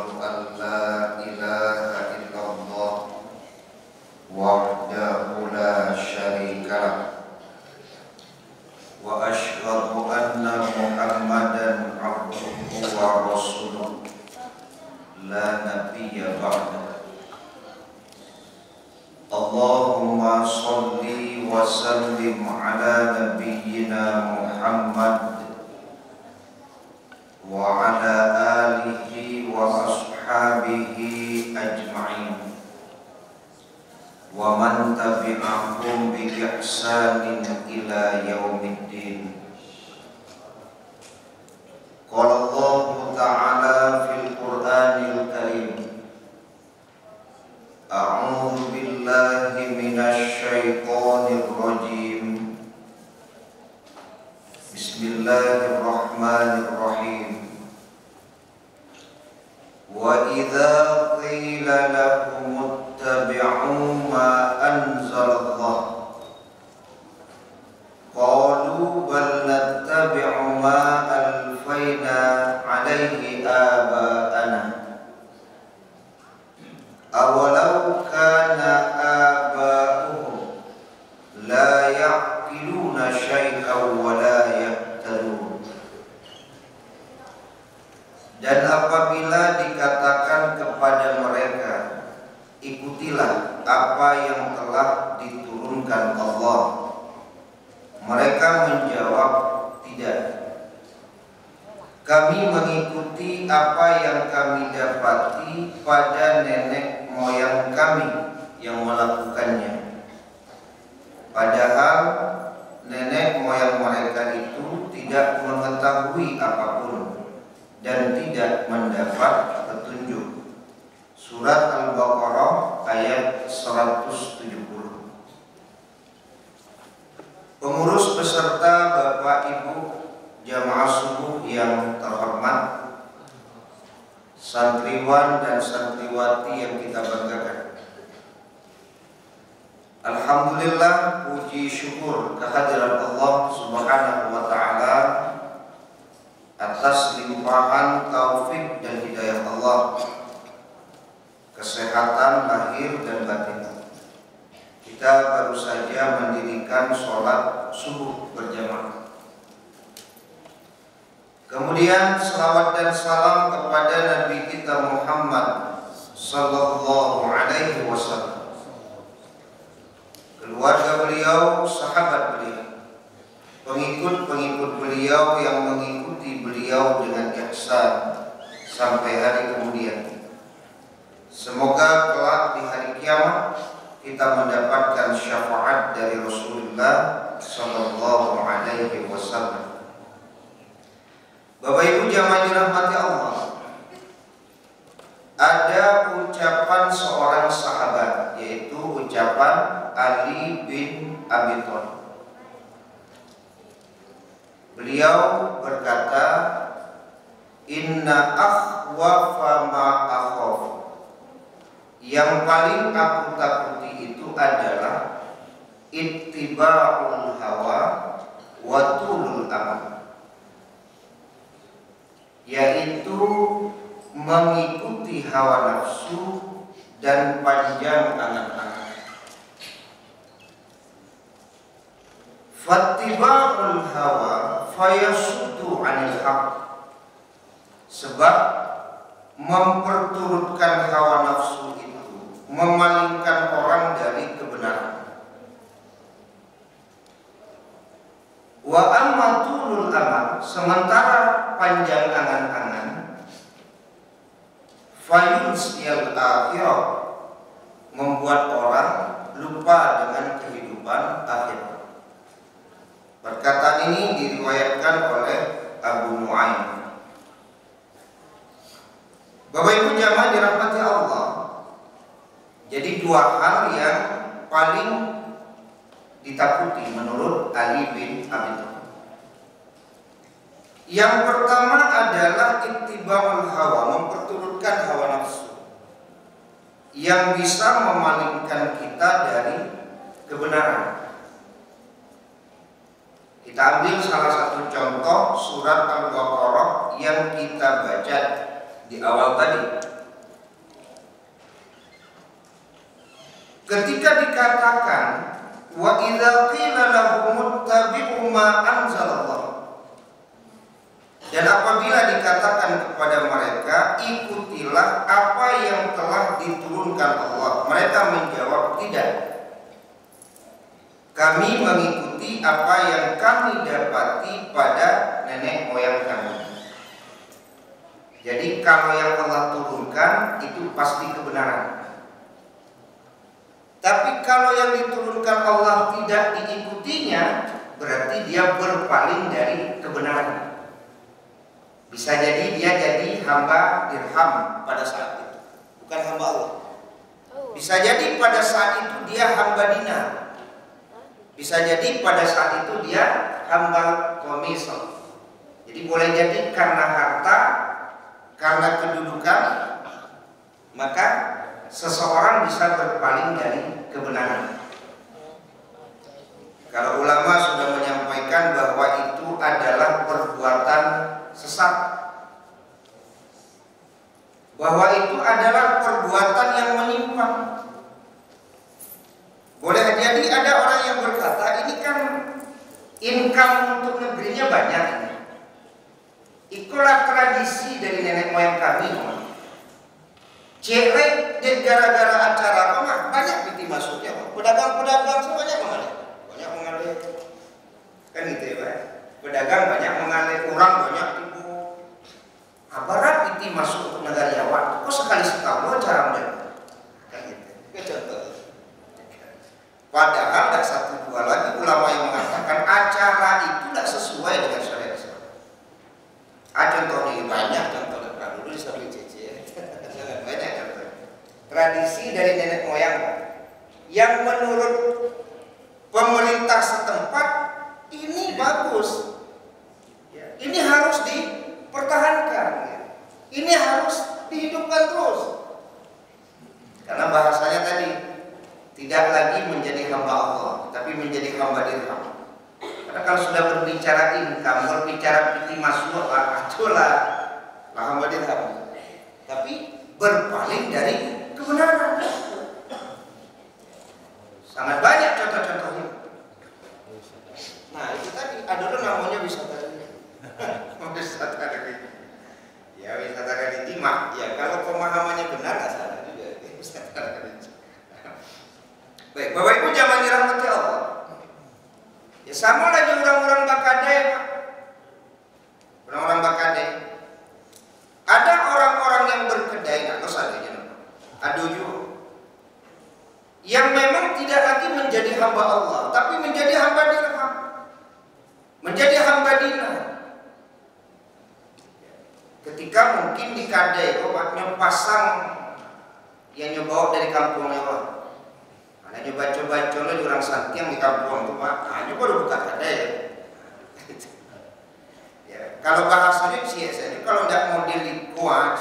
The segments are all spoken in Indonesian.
أشهد أن لا إله إلا الله وحده لا شريك له وأشهد أن محمدا عبده ورسوله لا نبي بعده. اللهم صل وسلم على نبينا محمد وعلى آله وأصحابه أجمعين ومن تبعهم بإحسان إلى يوم الدين. قال الله تعالى في القرآن الكريم: أعوذ بالله من الشيطان الرجيم. بسم الله الرحمن الرحيم. وإذا قيل لهم اتبعوا ما أنزل الله قالوا بل نتبع ما ألفينا عليه آباءنا أولو كان آباؤهم لا يعقلون شيئا ولا يهتدون. Dan apabila dikatakan kepada mereka, ikutilah apa yang telah diturunkan Allah, mereka menjawab, tidak. Kami mengikuti apa yang kami dapati pada nenek moyang kami yang melakukannya. Padahal nenek moyang mereka itu tidak mengetahui apapun dan tidak mendapat petunjuk. Surat Al-Baqarah ayat 170. Pengurus beserta Bapak Ibu jamaah subuh yang terhormat, santriwan dan santriwati yang kita banggakan. Alhamdulillah, puji syukur kehadiran Allah Subhanahu wa taala atas limpahan taufik dan hidayah Allah, kesehatan lahir dan batin. Kita baru saja mendirikan sholat subuh berjamaah. Kemudian salawat dan salam kepada Nabi kita Muhammad sallallahu alaihi wasallam, keluarga beliau, sahabat beliau, pengikut-pengikut beliau yang mengikuti beliau dengan ihsan sampai hari kemudian. Semoga kelak di hari kiamat kita mendapatkan syafaat dari Rasulullah sallallahu alaihi wasallam. Bapak Ibu jamaah dirahmati Allah, ada ucapan seorang sahabat, yaitu ucapan Ali bin Abi Thalib. Beliau berkata, inna akhwafa ma akhaf, yang paling aku takuti itu adalah ittiba'ul hawa wa tulul amal, yaitu mengikuti hawa nafsu dan panjang angan-angan. Fattiba'ul hawa fayasuddu 'anil haq, sebab memperturutkan hawa nafsu itu memalingkan orang dari kebenaran. Wa amma tulul amal, sementara panjang angan-angan, fayunsiyal akhirah, membuat orang lupa dengan kehidupan akhir. Perkataan ini diriwayatkan oleh Abu Nu'aim. Bapak Ibu jamaah dirahmati Allah, jadi dua hal yang paling ditakuti menurut Ali bin Abi Thalib. Yang pertama adalah ittiba'ul hawa, memperturutkan hawa nafsu yang bisa memalingkan kita dari kebenaran. Kita ambil salah satu contoh surat Al-Baqarah yang kita baca di awal tadi. ketika dikatakan wa idza qila lahum ittabi'u ma anzalallah, dan apabila dikatakan kepada mereka ikutilah apa yang telah diturunkan Allah, mereka menjawab tidak, kami mengikuti apa yang kami dapati pada nenek moyang kami. Jadi kalau yang Allah turunkan itu pasti kebenaran. Tapi kalau yang diturunkan Allah tidak diikutinya, berarti dia berpaling dari kebenaran. Bisa jadi dia jadi hamba dirham pada saat itu, bukan hamba Allah. Bisa jadi pada saat itu dia hamba dinar. Bisa jadi pada saat itu dia hamba komisal. Jadi boleh jadi karena harta, karena kedudukan, maka seseorang bisa berpaling dari kebenaran. Kalau ulama sudah menyampaikan bahwa itu adalah perbuatan sesat, bahwa itu adalah perbuatan yang menyimpang. Boleh jadi ada orang yang berkata, ini kan income untuk negerinya banyak, itulah tradisi dari nenek moyang kami. Cewek gara-gara acara apa banyak piti masuknya, pedagang-pedagang semuanya banyak mengalir, kan gitu ya Pak. Pedagang banyak mengalir, orang banyak tipu. Abarat piti masuk untuk negarawan, kok sekali setahun acara mereka, kan gitu. Contoh. Padahal ada satu dua lagi ulama yang mengatakan acara itu tidak sesuai dengan syariat Islam. Contohnya banyak contoh kalau dulu sampai CC banyak contoh. Tradisi dari nenek moyang yang menurut pemerintah setempat ini bagus, ini harus dipertahankan, ini harus dihidupkan terus. Karena bahasanya tadi tidak lagi menjadi hamba Allah, tapi menjadi hamba dirham. Karena kalau sudah berbicara income, berbicara piti masuk, itulah hamba dirham. Tapi berpaling dari kebenaran. Sangat banyak contoh-contohnya. Nah itu tadi, ada namanya wisata religi. Wisata religi. Ya wisata religi mah, ya kalau pemahamannya benar nggak salah juga. Wisata religi. Baik, Bapak Ibu jangan dirahmati Allah. Ya sama lagi orang-orang Bakade, Pak. Orang-orang Bakade. Ada orang-orang yang berkedai, atau seandainya, aduh, yang memang tidak lagi menjadi hamba Allah, tapi menjadi hamba dirham, menjadi hamba dinar. Ketika mungkin di kadai, obatnya pasang yang nyoba dari kampung lewat. Hanya coba-coba di orang Santiang di kampung itu Pak, hanya baru buka kadai. Ya, kalau bahasanya sih saya kalau tidak model kuat,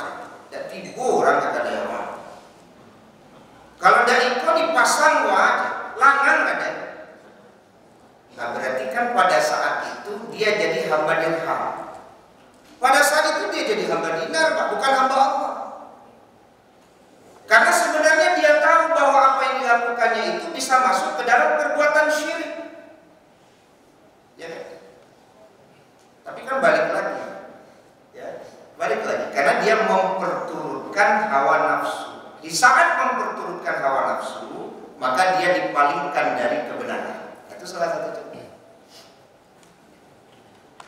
tidak tibu orang kata daerah. Kalau dari itu dipasang wajah, langan ada. Nah berarti kan pada saat itu dia jadi hamba dirham. Pada saat itu dia jadi hamba dinar, Pak, bukan hamba Allah. Karena sebenarnya dia tahu bahwa apa yang dilakukannya itu bisa masuk ke dalam perbuatan syirik. Ya. Tapi kan balik lagi. Ya, balik lagi karena dia memperturutkan hawa nafsu. Di saat memperturutkan hawa nafsu, maka dia dipalingkan dari kebenaran. Itu salah satu contoh.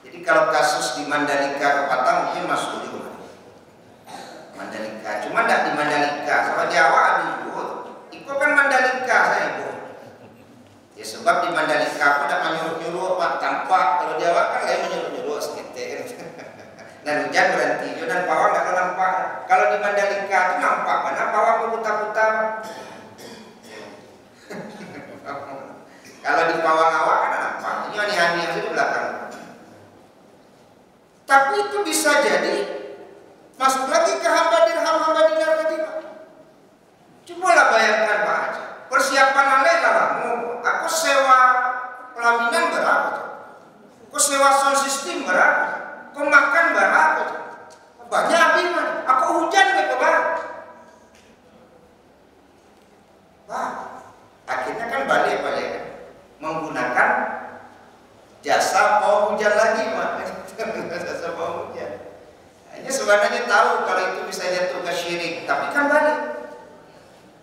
Jadi kalau kasus di Mandalika ke Batam mungkin masuk juga. Mandalika, cuma tidak di Mandalika, sama Jawa ada ibu. Itu kan Mandalika saya ibu. Ya sebab di Mandalika aku tidak menyuruh-nyuruh Pak tampak. Kalau Jawa kan lain menyuruh-nyuruh seketik. Dan hujan berhenti, dan pawang nggak nampak. Kalau di Mandalika itu nampak mana pawang berputar-putar. Kalau di pawang awak kan nampak. Ini aneh-aneh yang di belakang. Tapi itu bisa jadi masuk lagi ke hamba dirham, hamba dinar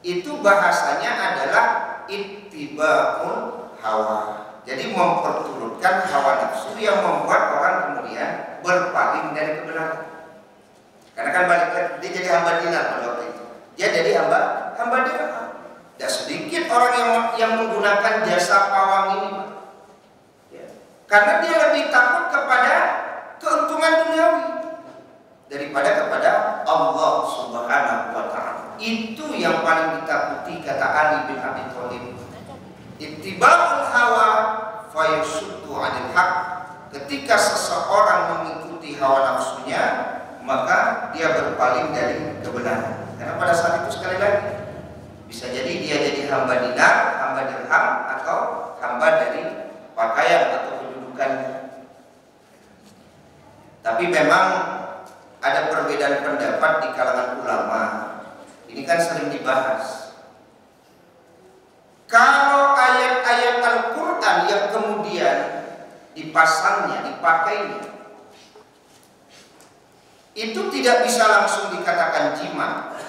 itu bahasanya adalah ittiba'ul hawa. Jadi memperturutkan hawa nafsu yang membuat orang kemudian berpaling dari kebenaran. Karena kan balik lagi dia jadi hamba dinar pada waktu itu. Dia jadi hamba dinar. Tidak sedikit orang yang menggunakan jasa pawang ini, Pak. Ya. Karena dia lebih takut kepada keuntungan duniawi daripada kepada Allah Subhanahu wa Ta'ala. Itu yang paling ditakuti, kata Ali bin Abi Thalib. Ittiba'ul hawa fayasuddu 'anil haq. Ketika seseorang mengikuti hawa nafsunya, maka dia berpaling dari kebenaran. Karena pada saat itu sekali lagi bisa jadi dia jadi hamba dinar, hamba dirham, atau hamba dari pakaian atau kedudukannya. Tapi memang ada perbedaan pendapat di kalangan ulama. Ini kan sering dibahas. Kalau ayat-ayat Al-Quran yang kemudian dipasangnya, dipakainya, itu tidak bisa langsung dikatakan jimat.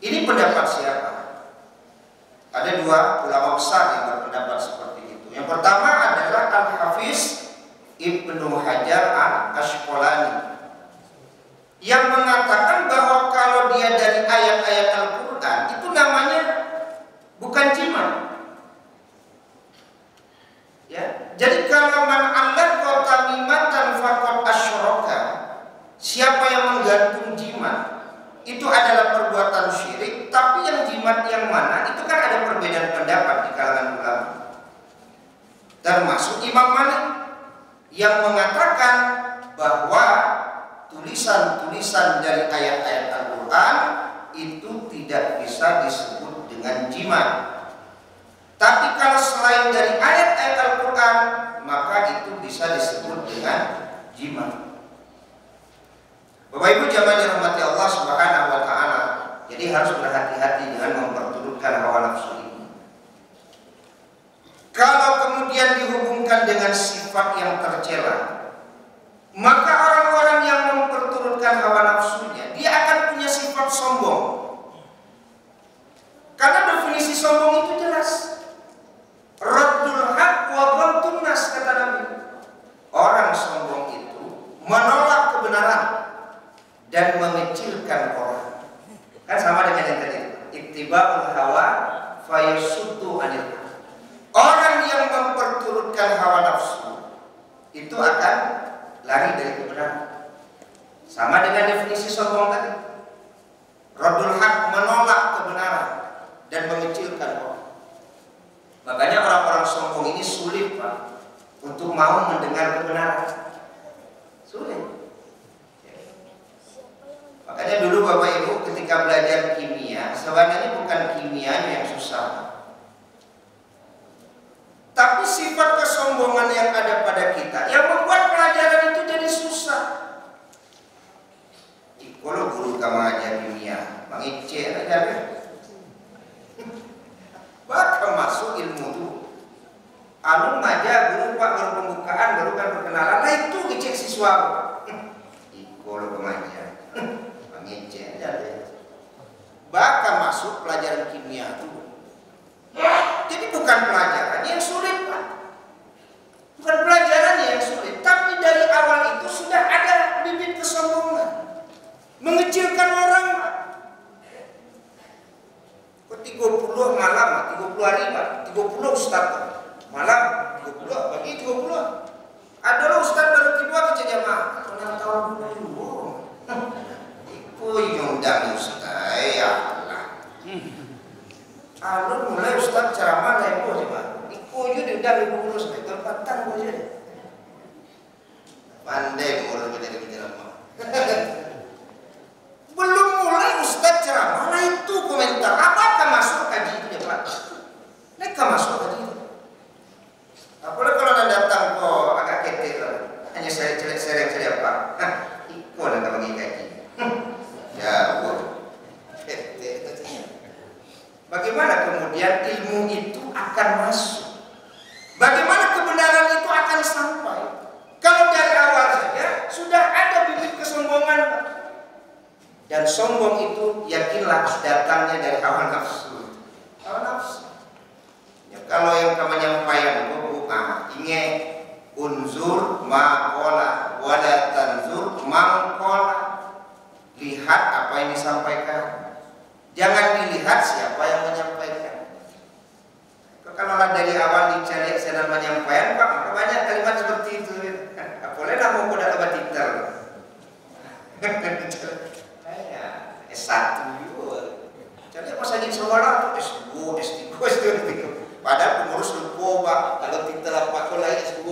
Ini pendapat siapa? Ada dua ulama besar yang berpendapat seperti itu. Yang pertama adalah Al-Hafiz Ibnu Hajar Al-Asqalani, yang mengatakan bahwa kalau dia dari ayat-ayat Al-Quran itu namanya bukan jimat. Ya, jadi kalau man allaqa tamimatan faqad asyraka, siapa yang menggantung jimat itu adalah perbuatan syirik. Tapi yang jimat yang mana itu kan ada perbedaan pendapat di kalangan ulama. Termasuk Imam Malik yang mengatakan bahwa tulisan-tulisan dari ayat-ayat Al-Quran itu tidak bisa disebut dengan jimat. Tapi kalau selain dari ayat-ayat Al-Quran, maka itu bisa disebut dengan jimat. Bapak Ibu jamaah dirahmati Allah Subhanahu wa Ta'ala, jadi harus berhati-hati dengan memperturutkan hawa nafsu ini. Kalau kemudian dihubungkan dengan sifat yang tercela, maka orang-orang yang memperturutkan hawa nafsunya, dia akan punya sifat sombong. Karena definisi sombong itu jelas. Raddul haq wa ghamtun nas, kata Nabi. Orang sombong itu menolak kebenaran dan mengecilkan orang. Kan sama dengan yang tadi, ittiba'ul hawa fayasuddu 'anil haq. Orang yang memperturutkan hawa nafsu itu akan lari dari kebenaran. Sama dengan definisi sombong tadi. Raddul haq, menolak kebenaran dan mengecilkan orang. Makanya orang-orang sombong ini sulit, Pak, untuk mau mendengar kebenaran. Sulit. Makanya dulu Bapak Ibu ketika belajar kimia, sebenarnya bukan kimianya yang susah, tapi sifat kesombongan yang ada pada kita yang membuat pelajaran itu jadi susah. Kalau guru kamu ajar kimia, mengice aja deh. Bahkan masuk ilmu itu, alun aja guru Pak baru pembukaan, baru kan perkenalan, nah itu ngecek siswa. Kalau kamu ajar, mengice aja deh. Bahkan masuk pelajaran kimia itu. Jadi bukan pelajarannya yang sulit, Pak. Bukan pelajarannya yang sulit, tapi dari awal itu sudah ada bibit kesombongan, mengecilkan orang, Pak. Kok 30 malam, 30 hari, Pak. 30 Ustaz malam, 30 pagi, 30. Adalah Ustaz baru tiba ke jamaah. Orang tahu dulu. Iku yang undang Ustaz, ya Allah. Alun mulai Ustaz ceramah lain bos, Pak. Iku juga diundang ibu guru sampai terpatang bos ya. Pandai guru kita di ceramah. Belum mulai Ustaz ceramah, nah itu komentar. Apakah masuk kaji itu ya, Pak? Mereka masuk kaji itu. Apalagi kalau anda datang kok agak ketek, hanya saya sering Pak. Iku anda tak bagi kaji. Ya, bagaimana kemudian ilmu itu akan masuk? Bagaimana kebenaran itu akan sampai? Kalau dari awal saja sudah ada bibit kesombongan, Pak. Dan sombong itu yakinlah datangnya dari hawa nafsu. Hawa nafsu. Ya, kalau yang kamu menyampaikan itu inge unzur maqala wala tanzur maqala. Lihat apa yang disampaikan. Jangan dilihat siapa yang menyampaikan. Kalau dari awal dicari senang menyampaikan, Pak, maka banyak kalimat seperti itu. Boleh lah mau kuda lebat titer. S1 jadi pas lagi sekolah S2, S3, S2. Padahal pengurus lupa, Pak, kalau titer apa kau lain S2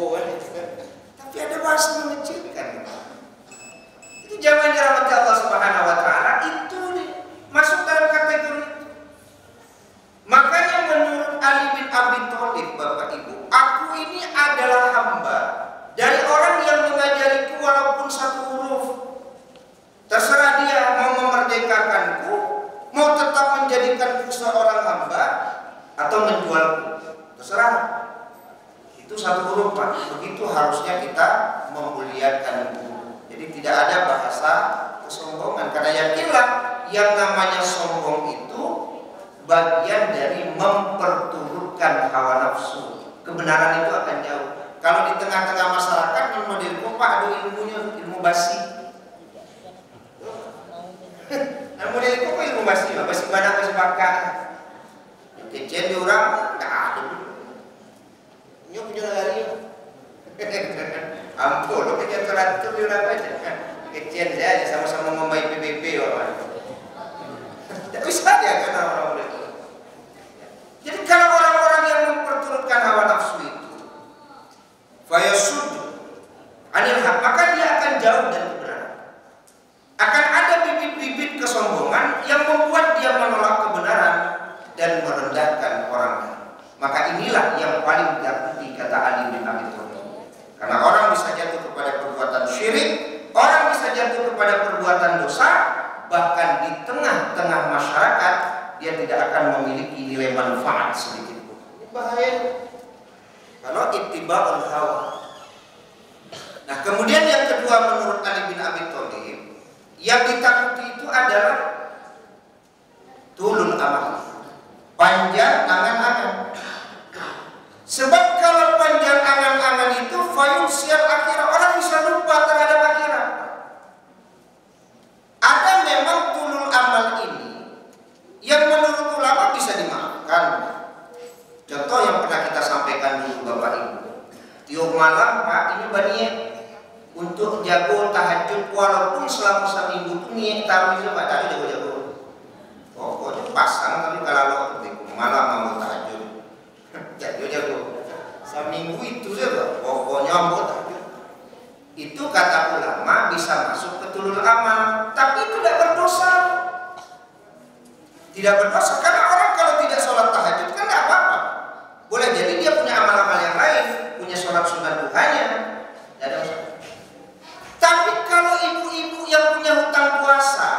tapi ada bahasa mengecilkan. Itu zaman dirahmati Allah Subhanahu wa taala itu masuk dalam kategori. Makanya menurut Ali bin Abi Thalib, Bapak Ibu, aku ini adalah hamba dari orang yang mengajariku walaupun satu huruf. Terserah dia mau memerdekakanku, mau tetap menjadikanku seorang hamba, atau menjualku. Terserah. Itu satu huruf, Pak. Begitu harusnya kita memuliakan guru. Jadi tidak ada bahasa kesombongan. Karena yakinlah yang namanya sombong itu bagian dari memperturutkan hawa nafsu. Kebenaran itu akan jauh. Kalau di tengah-tengah masyarakat memodelku, Pak, ada ilmunya, ilmu basi. Nah, model itu kok ilmu basi, basi badak, basi bakar. Kecil di orang, nggak ada. Ini punya lari. Ampun, lo kerja teratur di orang aja. Kecil saya sama-sama membaik PBB, orang. Tidak bisa dia kan orang model itu. Jadi kalau orang-orang yang memperturutkan hawa nafsu itu, fayasud anil haq, maka dia akan jauh dari kebenaran. Akan ada bibit-bibit kesombongan yang membuat dia menolak kebenaran dan merendahkan orang lain. Maka inilah yang paling ditakuti, kata Ali bin Abi Thalib. Karena orang bisa jatuh kepada perbuatan syirik, orang bisa jatuh kepada perbuatan dosa, bahkan di tengah-tengah masyarakat dia tidak akan memiliki nilai manfaat sedikit pun. Ini bahaya. Kalau ittiba'ul hawa. Nah, kemudian yang kedua menurut Ali bin Abi Thalib, yang ditakuti itu adalah tulul amal, panjang angan-angan. Sebab kalau panjang angan-angan itu fayunsial akhirat, orang bisa lupa terhadap akhirat. Ada memang tulul amal ini yang menurut ulama bisa dimaafkan. Contoh yang pernah kita sampaikan dulu Bapak Ibu, tiap malam Pak ini baniat untuk jago tahajud walaupun selama seminggu itu niat tarawih Pak, tadi jago-jago. Pokoknya pasang tapi kalau malam mau tahajud jago-jago. Seminggu itu saja pokoknya mau tahajud. Itu kata ulama bisa masuk ke tulul amal, tapi tidak berdosa. Tidak berdosa karena orang kalau tidak sholat tahajud kan tidak apa-apa. Boleh jadi dia punya amal-amal yang lain, punya sholat sunat duhanya, tidak ada masalah. Tapi kalau ibu-ibu yang punya hutang puasa,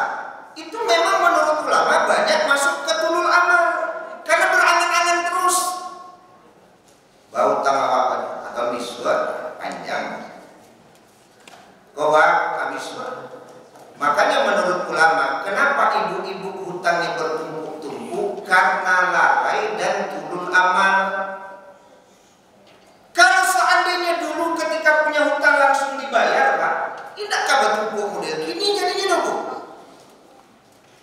itu memang menurut ulama banyak masuk ke tulul amal karena berangan-angan terus. Bau tangawak atau miswa panjang, kowak miswa. Makanya menurut ulama, kenapa ibu-ibu hutangnya bertumpuk-tumpuk? Karena lalai dan tulul amal. Kalau seandainya dulu ketika punya hutang langsung dibayar, Pak, tidakkah bertumpuk model gini jadinya nunggu?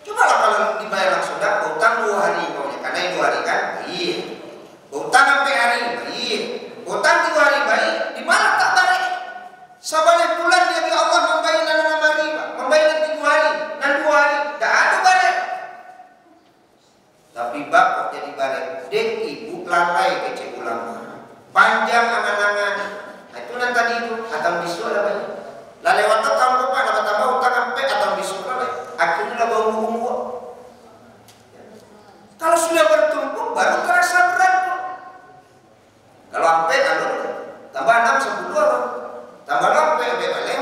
Coba lah kalau dibayar langsung, dah hutang 2 hari pokoknya, karena yang 2 hari kan, iya. Hutang sampai hari, iya. Hutang 3 hari baik, di mana tak balik? Sabalik bulan dia Allah membayar nama riba, membayar 3 hari, dan 2 hari, tak ada balik. Tapi bapak jadi balik, dek ibu lalai kecil ulama, panjang angan-angan. Nah, itu nanti tadi itu atau bisu ada banyak. Lah lewat tahun depan dapat tambah utang sampai atau bisu lalai. Akhirnya lah bau-bau. Kalau sudah bertumpuk baru terasa berat. Kalau sampai tambah 6 10 tambah sampai balik,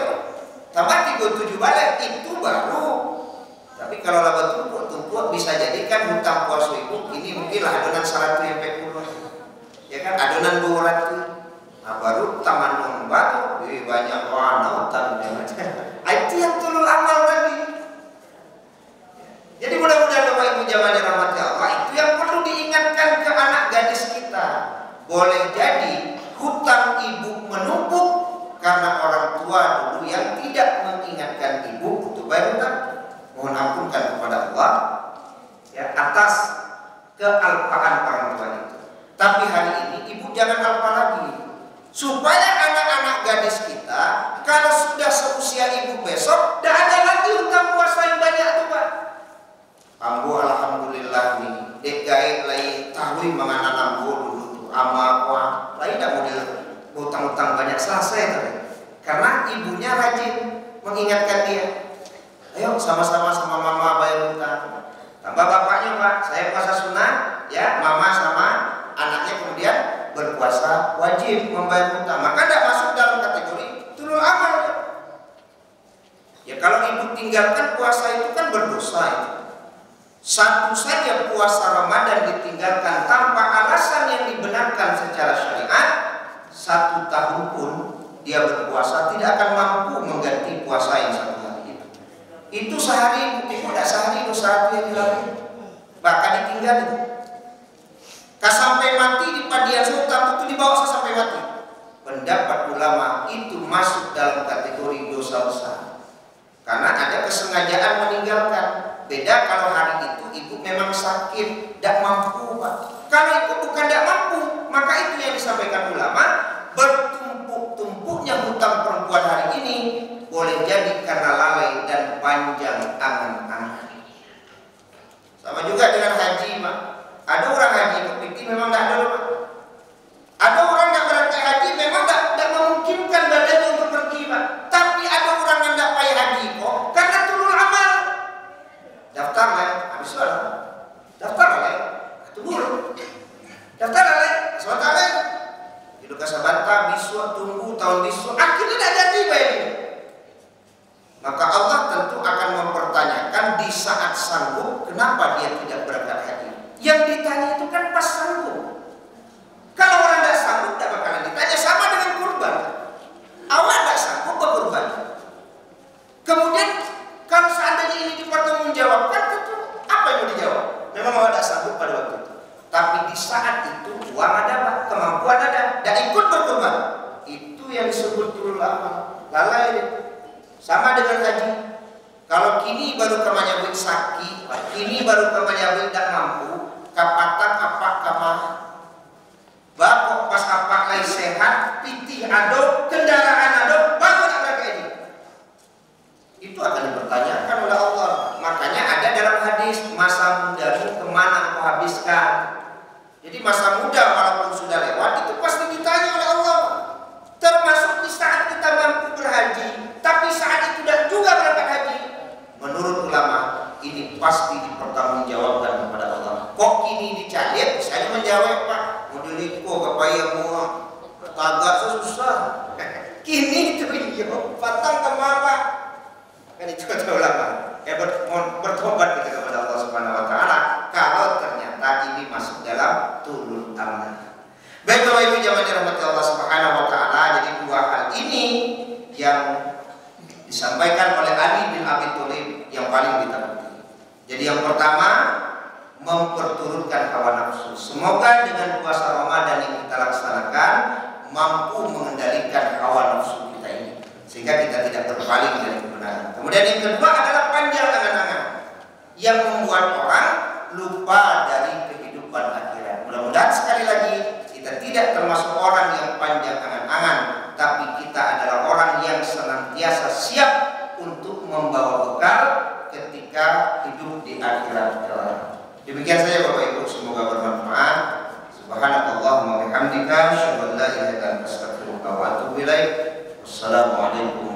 tambah 37 balik itu baru. Tapi kalau laba tumpuk bisa jadikan hutang puasa itu ini mungkinlah adonan 100 yang 40, ya kan adonan 200. Nah baru taman batu banyak warna utang itu yang tulul amal tadi. Allah ya atas kealpaan orang tua itu. Tapi hari ini ibu jangan alpa lagi, supaya anak-anak gadis kita kalau sudah seusia ibu besok tidak ada lagi hutang puasa yang banyak tuh Pak. Ambo alhamdulillah nih dek gaet lai tahui mengananam dulu ama wa lai tidak model hutang-hutang banyak selesai tuh. Karena ibunya rajin mengingatkan dia, ayo sama-sama sama mama bayar hutang. Tambah bapaknya Pak, saya puasa sunnah ya, mama sama anaknya kemudian berpuasa wajib membayar hutang. Maka tidak masuk dalam kategori tulul amal. Ya kalau ibu tinggalkan puasa itu kan berdosa itu. Satu saja puasa Ramadan ditinggalkan tanpa alasan yang dibenarkan secara syariat, 1 tahun pun dia berpuasa tidak akan mampu mengganti puasa yang 1 hari itu. Itu sehari, ibu tidak sehari itu 1 yang dilalui, bahkan ditinggal itu. Sampai mati di padian sultan itu dibawa sampai mati. Pendapat ulama itu masuk dalam kategori dosa besar. Karena ada kesengajaan meninggalkan. Beda kalau hari itu ibu memang sakit, tidak mampu Pak. Kalau itu bukan tidak mampu, maka itu yang disampaikan ulama, bertumpuk-tumpuknya hutang perempuan hari ini boleh jadi karena lalai dan panjang angan-angan. Sama juga dengan haji Pak. Ada orang haji kepiti memang tidak ada Pak. Ada orang yang berangkat haji memang tidak memungkinkan badannya untuk pergi Pak. Tapi ada orang yang tidak payah haji kok karena tulul amal. Daftar lah, habis itu daftar lah, tunggu, daftar lah, suatu lah, hidup kasabanta, bisu, tunggu tahun bisu, akhirnya tidak jadi bayar. Maka Allah tentu akan mempertanyakan di saat sanggup, kenapa dia tidak berangkat haji? Yang ditanya itu kan pas sanggup. Kalau orang tidak sanggup, tidak bakalan ditanya. Sama dengan kurban. Awal tidak sanggup berkurban. Kemudian kalau seandainya ini dipertanggungjawabkan, tentu apa yang mau dijawab? Memang awal tidak sanggup pada waktu itu. Tapi di saat itu uang ada Pak, kemampuan ada, dan ikut berkurban. Itu yang disebut tulul amal. Lalai. Sama dengan haji. Kalau kini baru kemanyabik sakit, kini baru kemanyabik tidak mampu, kapatan apa kamar, bakok pas apa lagi sehat, pitih ado, kendaraan ado, baru nak berangkat ini. Itu akan dipertanyakan oleh Allah. Makanya ada dalam hadis, masa mudamu kemana kau habiskan. Jadi masa muda walaupun sudah lewat itu pasti ditanya oleh Allah. Termasuk di saat kita mampu berhaji, tapi saat itu dan juga berangkat haji. Menurut ulama ini pasti dipertanggungjawabkan kepada Allah. Kok ini dicalit? Saya menjawab Pak, modeliko kapaya mua agak susah. Kini itu iyo patang kemapa? Kan itu kata ulama. Bertobat kita kepada Allah Subhanahu Wa Taala. Kalau ternyata ini masuk dalam tulul amal. Baik Bapak Ibu jamaah dirahmati Allah Subhanahu Wa Taala. Jadi 2 hal ini yang disampaikan oleh Ali bin Abi Thalib yang paling ditakuti. Jadi yang pertama, memperturutkan hawa nafsu. Semoga dengan puasa Ramadan yang kita laksanakan mampu mengendalikan hawa nafsu kita ini, sehingga kita tidak berpaling dari kebenaran. Kemudian yang kedua adalah panjang angan-angan yang membuat orang lupa dari kehidupan akhirat. Mudah-mudahan sekali lagi kita tidak termasuk orang yang panjang angan-angan, tapi kita adalah orang yang senantiasa siap untuk membawa bekal ketika hidup di akhirat kelak. Demikian saja Bapak Ibu, semoga bermanfaat. Subhanakallahumma wa bihamdika, asyhadu an la ilaha illa anta, astaghfiruka wa atubu ilaik. Wassalamualaikum